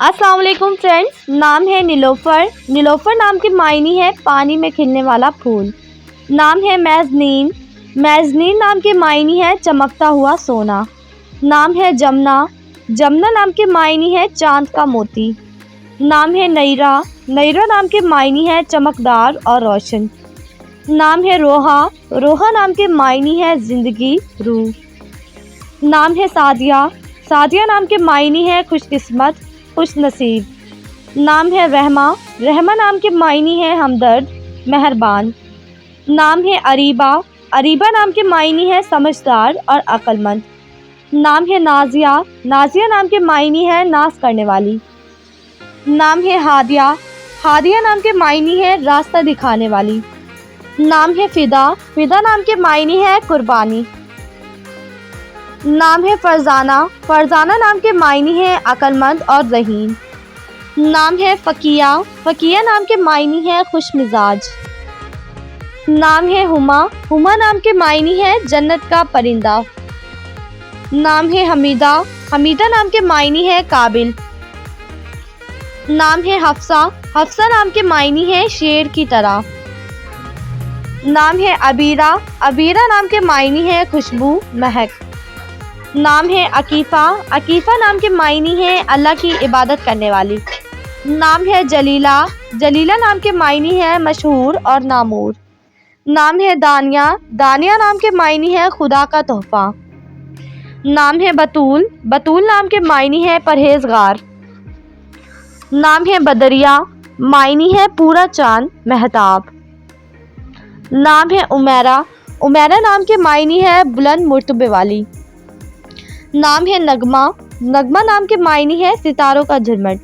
अस्सलाम वालेकुम फ्रेंड्स। नाम है नीलोफ़र। नीलोफ़र नाम के मायने है पानी में खिलने वाला फूल। नाम है मैज़नीन। मैज़नीन नाम के मायने है चमकता हुआ सोना। नाम है जमुना। जमुना नाम के मायने है चांद का मोती। नाम है नैरा। नैरा नाम के मायने है चमकदार और रोशन। नाम है रोहा। रोहा नाम के मायने है ज़िंदगी, रूह। नाम है सादिया। सादिया नाम के मायने है खुशकिस्मत, खुश नसीब। नाम है रहमा। रहमा नाम के मायने है हमदर्द, मेहरबान। नाम है अरीबा। अरीबा नाम के मायने है समझदार और अक्लमंद। नाम है नाजिया। नाजिया नाम के मायने है नाज करने वाली। नाम है हादिया। हादिया नाम के मायने है रास्ता दिखाने वाली। नाम है फ़िदा। फ़िदा नाम के मायने है कुर्बानी। नाम है फ़रज़ाना। फ़रज़ाना नाम के मायने है अक्लमंद और रहीम। नाम है फ़किया। फ़किया नाम के मायने है खुश मिजाज। नाम है हुमा। हुमा नाम के मायने है जन्नत का परिंदा। नाम है हमीदा। हमीदा नाम के मायने है काबिल। नाम है हफ्सा। हफ्सा नाम के मायने है शेर की तरह। नाम है अबीरा। अबीरा नाम के मायने है खुशबू, महक। नाम है अकीफ़ा। अकीफ़ा नाम के मायने है अल्लाह की इबादत करने वाली। नाम है जलीला। जलीला नाम के मायने है मशहूर और नामूर। नाम है दानिया। दानिया नाम के मायने है खुदा का तोहफ़ा। नाम है बतूल। बतूल नाम के मायने है परहेज़गार। नाम है बदरिया। मायने है पूरा चाँद, महताब। नाम है उमेरा। उमेरा नाम के मायने है बुलंद मुर्तबे वाली। नाम है नगमा। नगमा नाम के मायने है सितारों का झुरमुट।